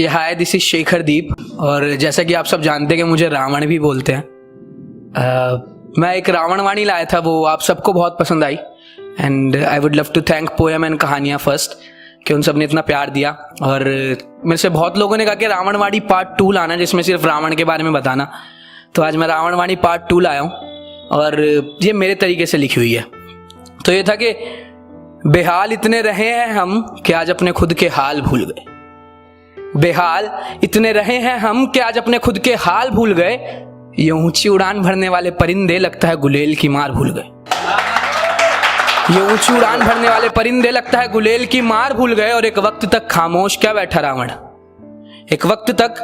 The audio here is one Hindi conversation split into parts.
हाय, दिस इज शेखर दीप। और जैसा कि आप सब जानते हैं कि मुझे रावण भी बोलते हैं। मैं एक रावण वाणी लाया था, वो आप सबको बहुत पसंद आई। And I would love to thank poem and कहानियाँ फर्स्ट, कि उन सब ने इतना प्यार दिया। और मेरे से बहुत लोगों ने कहा कि रावण वाणी पार्ट 2 लाना, जिसमें सिर्फ रावण के बारे में बताना। तो आज मैं रावण वाणी पार्ट 2 लाया हूँ, और ये मेरे तरीके से लिखी हुई है। तो ये था कि बेहाल इतने रहे हैं हम कि आज अपने खुद के हाल भूल गए। बेहाल इतने रहे हैं हम कि आज अपने खुद के हाल भूल गए। ये ऊंची उड़ान भरने वाले परिंदे लगता है गुलेल की मार भूल गए। ये ऊंची उड़ान भरने वाले परिंदे लगता है गुलेल की मार भूल गए। और एक वक्त तक खामोश क्या बैठा रावण, एक वक्त तक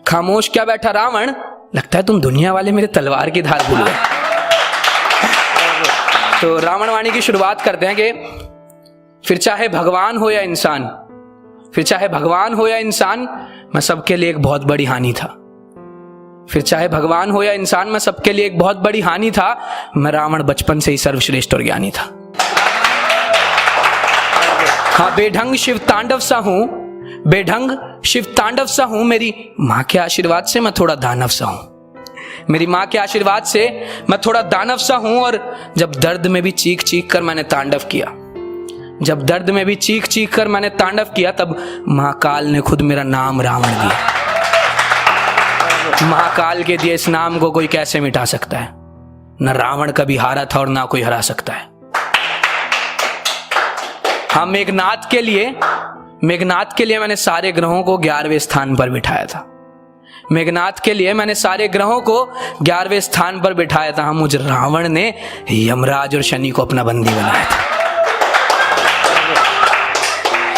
खामोश क्या बैठा रावण, लगता है तुम दुनिया वाले मेरे तलवार की धार भूल गए। तो रावण वाणी की शुरुआत करते हैं कि फिर चाहे भगवान हो या इंसान, फिर चाहे भगवान हो या इंसान, मैं सबके लिए एक बहुत बड़ी हानि था। फिर चाहे भगवान हो या इंसान, मैं सबके लिए एक बहुत बड़ी हानि था। मैं रावण बचपन से ही सर्वश्रेष्ठ और ज्ञानी था। हाँ, बेढंग शिव तांडव सा हूं, बेढंग शिव तांडव सा हूं। मेरी माँ के आशीर्वाद से मैं थोड़ा दानव सा हूं। मेरी माँ के आशीर्वाद से मैं थोड़ा दानव सा हूं। और जब दर्द में भी चीख चीख कर मैंने तांडव किया, जब दर्द में भी चीख चीख कर मैंने तांडव किया, तब महाकाल ने खुद मेरा नाम रावण दिया। महाकाल के दिए इस नाम को कोई कैसे मिटा सकता है। न रावण कभी हारा था और ना कोई हरा सकता है। हाँ, मेघनाथ के लिए मैंने सारे ग्रहों को 11वें स्थान पर बिठाया था। मेघनाथ के लिए मैंने सारे ग्रहों को 11वें स्थान पर बिठाया था। मुझ रावण ने यमराज और शनि को अपना बंदी बनाया था।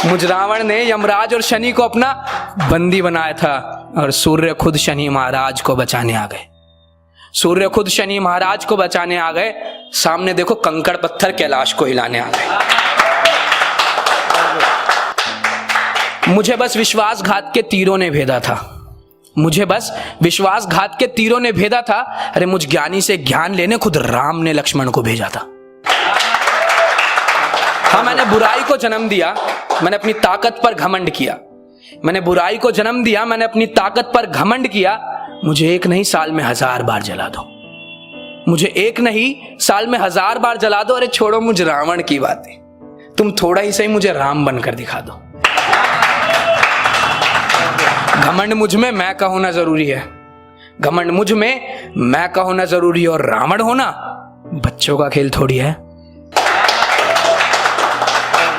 मुझ रावण ने यमराज और शनि को अपना बंदी बनाया था। और सूर्य खुद शनि महाराज को बचाने आ गए। सूर्य खुद शनि महाराज को बचाने आ गए। सामने देखो, कंकड़ पत्थर कैलाश को हिलाने आ गए। मुझे बस विश्वासघात के तीरों ने भेदा था। मुझे बस विश्वासघात के तीरों ने भेदा था। अरे मुझ ज्ञानी से ज्ञान लेने खुद राम ने लक्ष्मण को भेजा था। हाँ, मैंने बुराई को जन्म दिया, मैंने अपनी ताकत पर घमंड किया। मैंने बुराई को जन्म दिया, मैंने अपनी ताकत पर घमंड किया। मुझे एक नहीं साल में 1000 बार जला दो। मुझे एक नहीं साल में 1000 बार जला दो। अरे छोड़ो मुझ रावण की बातें, तुम थोड़ा ही सही मुझे राम बनकर दिखा दो। घमंड मुझ में मैं का होना जरूरी है। घमंड मुझ में मैं का होना जरूरी है। और रावण होना बच्चों का खेल थोड़ी है।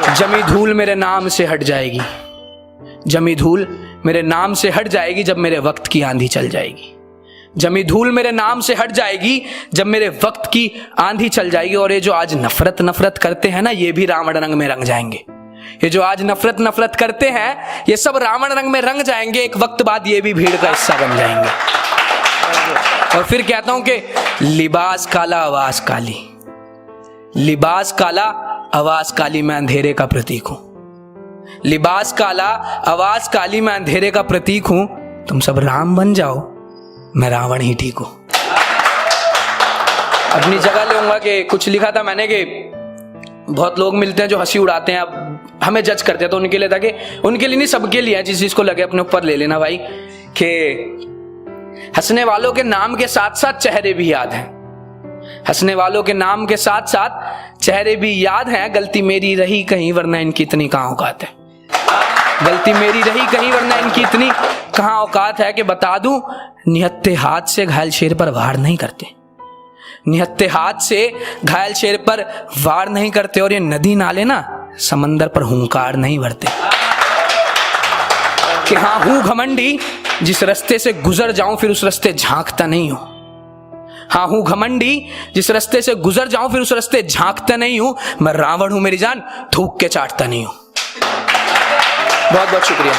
जमी धूल मेरे नाम से हट जाएगी, जमी धूल मेरे नाम से हट जाएगी जब मेरे वक्त की आंधी चल जाएगी। जमी धूल मेरे नाम से हट जाएगी जब मेरे वक्त की आंधी चल जाएगी। और ये जो आज नफरत करते हैं ना, ये भी रावण रंग में रंग जाएंगे। ये जो आज नफरत करते हैं, ये सब रावण रंग में रंग जाएंगे। एक वक्त बाद ये भी भीड़ का हिस्सा बन जाएंगे। और फिर कहता हूं कि लिबास काला आवाज काली, लिबास काला आवाज काली, मैं अंधेरे का प्रतीक हूं। लिबास काला आवाज काली, मैं अंधेरे का प्रतीक हूं। तुम सब राम बन जाओ, मैं रावण ही ठीक हूं। अपनी जगह लूंगा कि कुछ लिखा था मैंने कि बहुत लोग मिलते हैं जो हंसी उड़ाते हैं, अब हमें जज करते हैं। तो उनके लिए था कि उनके लिए नहीं, सबके लिए है, जिस चीज को लगे अपने ऊपर ले लेना भाई। कि हंसने वालों के नाम के साथ साथ चेहरे भी याद हैं। हंसने वालों के नाम के साथ साथ चेहरे भी याद हैं। गलती मेरी रही कहीं, वरना इनकी इतनी कहां औकात है। गलती मेरी रही कहीं, वरना इनकी इतनी कहां औकात है। कि बता दूं, निहत्थे हाथ से घायल शेर पर वार नहीं करते। निहत्थे हाथ से घायल शेर पर वार नहीं करते। और ये नदी नाले ना समंदर पर हुंकार नहीं भरते। कि हाँ, हूं घमंडी, जिस रास्ते से गुजर जाऊं फिर उस रास्ते झांकता नहीं हूं। हाँ, हूं घमंडी, जिस रास्ते से गुजर जाऊं फिर उस रास्ते झांकता नहीं हूं। मैं रावण हूं मेरी जान, थूक के चाटता नहीं हूं। बहुत बहुत शुक्रिया।